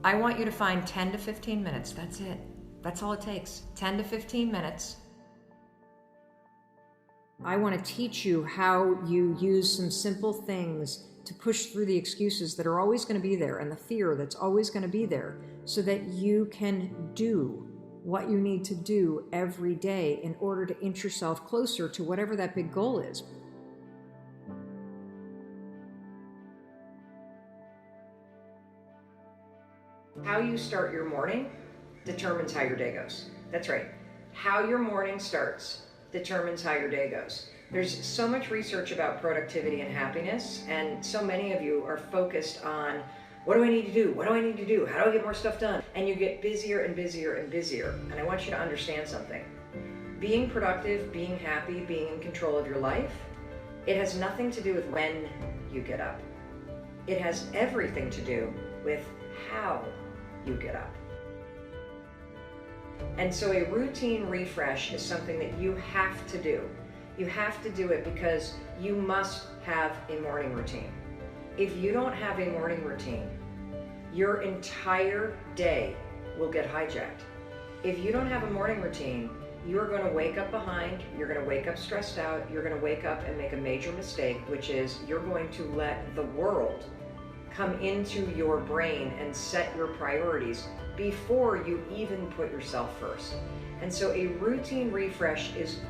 I want you to find 10 to 15 minutes. That's it. That's all it takes. 10 to 15 minutes. I want to teach you how you use some simple things to push through the excuses that are always going to be there and the fear that's always going to be there so that you can do what you need to do every day in order to inch yourself closer to whatever that big goal is. How you start your morning determines how your day goes. That's right. How your morning starts determines how your day goes. There's so much research about productivity and happiness, and so many of you are focused on, what do I need to do? What do I need to do? How do I get more stuff done? And you get busier and busier and busier. And I want you to understand something. Being productive, being happy, being in control of your life, it has nothing to do with when you get up. It has everything to do with how you get up. And so a routine refresh is something that you have to do. You have to do it because you must have a morning routine. If you don't have a morning routine, your entire day will get hijacked. If you don't have a morning routine, you're going to wake up behind, you're going to wake up stressed out, you're going to wake up and make a major mistake, which is you're going to let the world come into your brain and set your priorities before you even put yourself first. And so a routine refresh is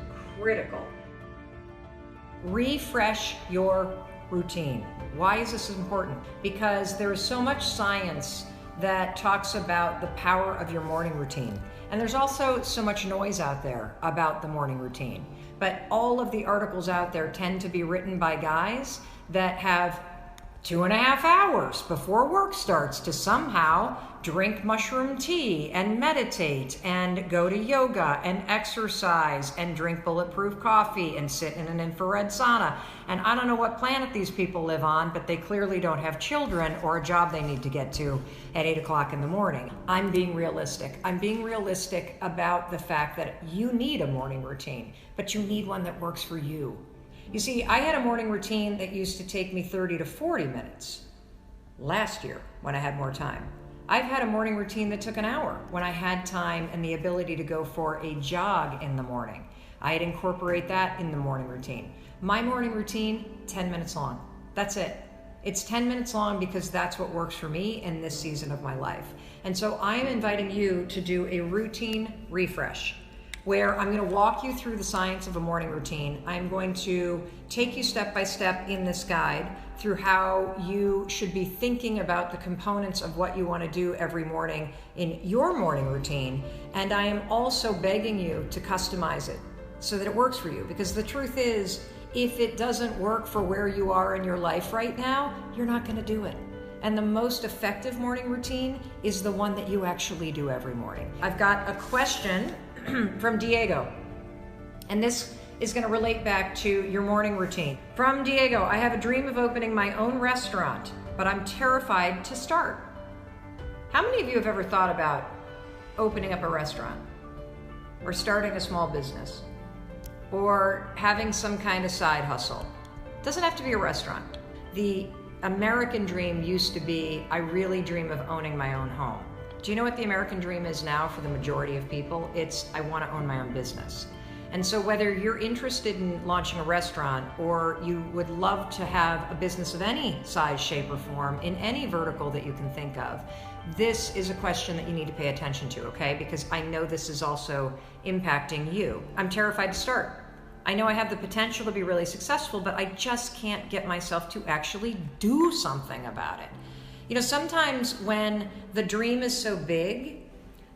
critical. Refresh your routine. Why is this important? Because there is so much science that talks about the power of your morning routine. And there's also so much noise out there about the morning routine. But all of the articles out there tend to be written by guys that have 2.5 hours before work starts to somehow drink mushroom tea and meditate and go to yoga and exercise and drink bulletproof coffee and sit in an infrared sauna. And I don't know what planet these people live on, but they clearly don't have children or a job they need to get to at 8 o'clock in the morning. I'm being realistic. I'm being realistic about the fact that you need a morning routine, but you need one that works for you. You see, I had a morning routine that used to take me 30 to 40 minutes last year when I had more time. I've had a morning routine that took an hour when I had time and the ability to go for a jog in the morning. I'd incorporate that in the morning routine. My morning routine, 10 minutes long. That's it. It's 10 minutes long because that's what works for me in this season of my life. And so I am inviting you to do a routine refresh, where I'm going to walk you through the science of a morning routine. I'm going to take you step by step in this guide through how you should be thinking about the components of what you want to do every morning in your morning routine. And I am also begging you to customize it so that it works for you. Because the truth is, if it doesn't work for where you are in your life right now, you're not going to do it. And the most effective morning routine is the one that you actually do every morning. I've got a question from Diego, and this is going to relate back to your morning routine. From Diego, I have a dream of opening my own restaurant, but I'm terrified to start. How many of you have ever thought about opening up a restaurant or starting a small business or having some kind of side hustle? It doesn't have to be a restaurant. The American dream used to be, I really dream of owning my own home. Do you know what the American dream is now for the majority of people? It's, I want to own my own business. And so whether you're interested in launching a restaurant or you would love to have a business of any size, shape, or form in any vertical that you can think of, this is a question that you need to pay attention to, okay? Because I know this is also impacting you. I'm terrified to start. I know I have the potential to be really successful, but I just can't get myself to actually do something about it. You know, sometimes when the dream is so big,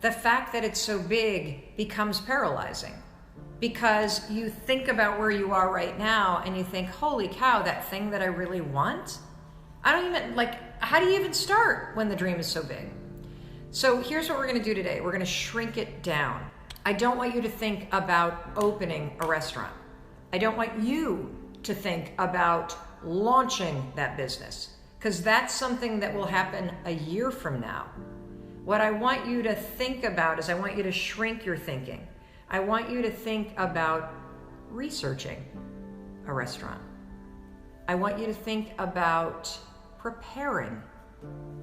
the fact that it's so big becomes paralyzing because you think about where you are right now and you think, holy cow, that thing that I really want? How do you even start when the dream is so big? So here's what we're going to do today. We're going to shrink it down. I don't want you to think about opening a restaurant. I don't want you to think about launching that business, because that's something that will happen a year from now. What I want you to think about is I want you to shrink your thinking. I want you to think about researching a restaurant. I want you to think about preparing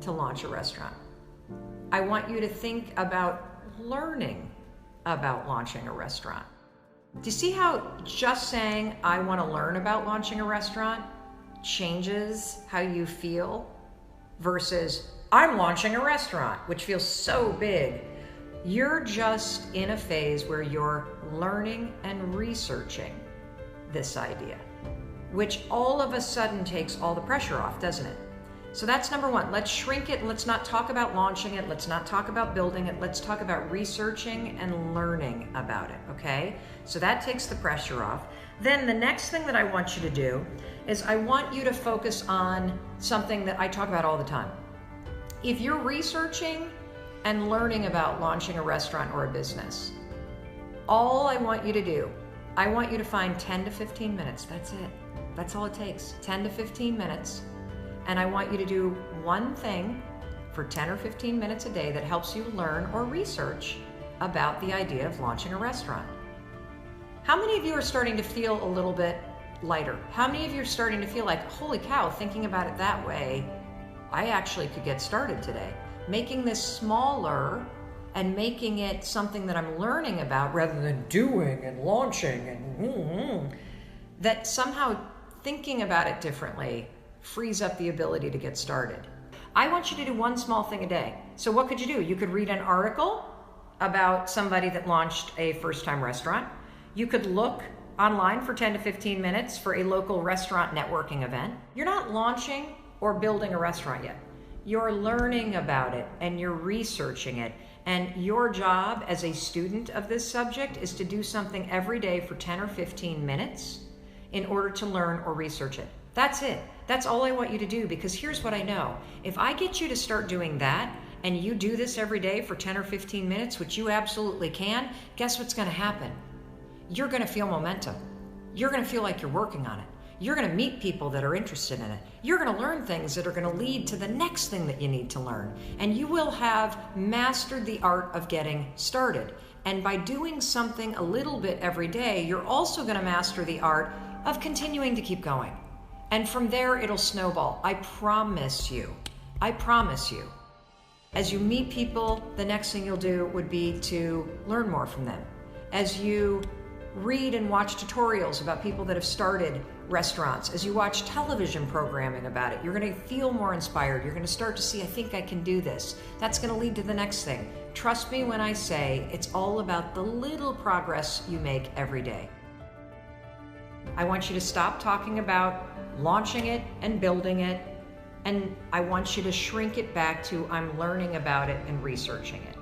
to launch a restaurant. I want you to think about learning about launching a restaurant. Do you see how just saying, I want to learn about launching a restaurant changes how you feel versus I'm launching a restaurant, which feels so big. You're just in a phase where you're learning and researching this idea, which all of a sudden takes all the pressure off, doesn't it? So that's number one. Let's shrink it. Let's not talk about launching it. Let's not talk about building it. Let's talk about researching and learning about it, okay? So that takes the pressure off. Then the next thing that I want you to do is I want you to focus on something that I talk about all the time. If you're researching and learning about launching a restaurant or a business, all I want you to do, I want you to find 10 to 15 minutes. That's it. That's all it takes. 10 to 15 minutes. And I want you to do one thing for 10 or 15 minutes a day that helps you learn or research about the idea of launching a restaurant. How many of you are starting to feel a little bit lighter? How many of you are starting to feel like, holy cow, thinking about it that way, I actually could get started today? Making this smaller and making it something that I'm learning about rather than doing and launching and that somehow thinking about it differently frees up the ability to get started. I want you to do one small thing a day. So what could you do? You could read an article about somebody that launched a first-time restaurant. You could look online for 10 to 15 minutes for a local restaurant networking event. You're not launching or building a restaurant yet. You're learning about it and you're researching it. And your job as a student of this subject is to do something every day for 10 or 15 minutes in order to learn or research it. That's it. That's all I want you to do, because here's what I know. If I get you to start doing that and you do this every day for 10 or 15 minutes, which you absolutely can, guess what's going to happen? You're going to feel momentum. You're going to feel like you're working on it. You're going to meet people that are interested in it. You're going to learn things that are going to lead to the next thing that you need to learn. And you will have mastered the art of getting started. And by doing something a little bit every day, you're also going to master the art of continuing to keep going. And from there, it'll snowball. I promise you. I promise you. As you meet people, the next thing you'll do would be to learn more from them. As you read and watch tutorials about people that have started restaurants, as you watch television programming about it, you're going to feel more inspired. You're going to start to see, I think I can do this. That's going to lead to the next thing. Trust me when I say it's all about the little progress you make every day. I want you to stop talking about launching it and building it, and I want you to shrink it back to I'm learning about it and researching it.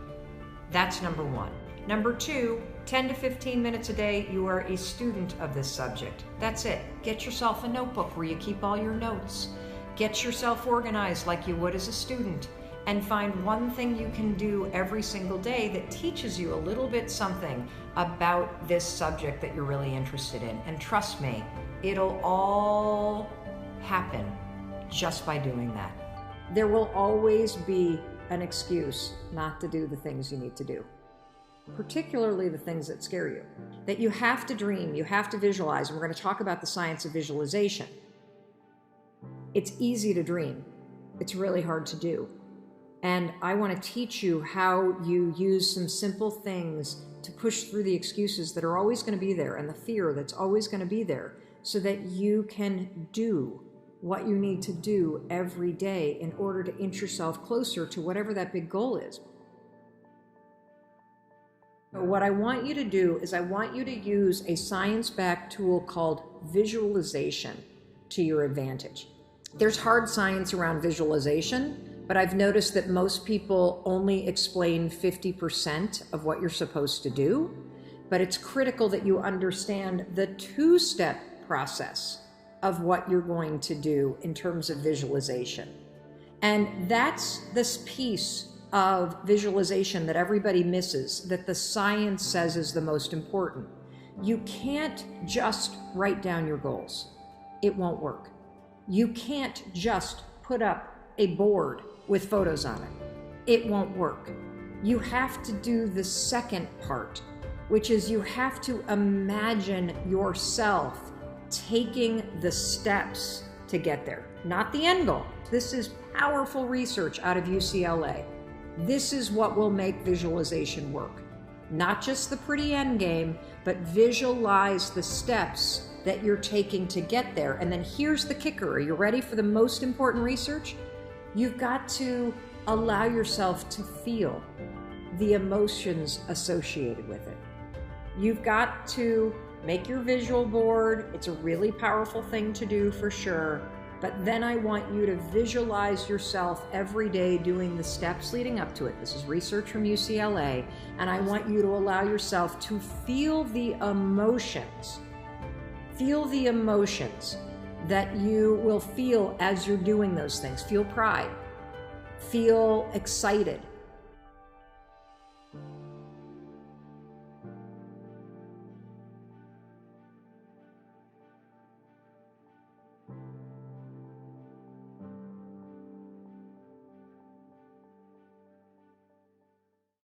That's number one. Number two, 10 to 15 minutes a day, you are a student of this subject. That's it. Get yourself a notebook where you keep all your notes. Get yourself organized like you would as a student, and find one thing you can do every single day that teaches you a little bit something about this subject that you're really interested in. And trust me, it'll all happen just by doing that. There will always be an excuse not to do the things you need to do, particularly the things that scare you. That you have to dream, you have to visualize, and we're going to talk about the science of visualization. It's easy to dream. It's really hard to do. And I want to teach you how you use some simple things to push through the excuses that are always going to be there and the fear that's always going to be there, so that you can do what you need to do every day in order to inch yourself closer to whatever that big goal is. So what I want you to do is I want you to use a science-backed tool called visualization to your advantage. There's hard science around visualization, but I've noticed that most people only explain 50% of what you're supposed to do. But it's critical that you understand the two-step process of what you're going to do in terms of visualization. And that's this piece of visualization that everybody misses, that the science says is the most important. You can't just write down your goals. It won't work. You can't just put up a board with photos on it. It won't work. You have to do the second part, which is you have to imagine yourself taking the steps to get there, not the end goal. This is powerful research out of UCLA. This is what will make visualization work. Not just the pretty end game, but visualize the steps that you're taking to get there. And then here's the kicker. Are you ready for the most important research? You've got to allow yourself to feel the emotions associated with it. You've got to make your visual board. It's a really powerful thing to do for sure. But then I want you to visualize yourself every day doing the steps leading up to it. This is research from UCLA. And I want you to allow yourself to feel the emotions. Feel the emotions that you will feel as you're doing those things. Feel pride. Feel excited.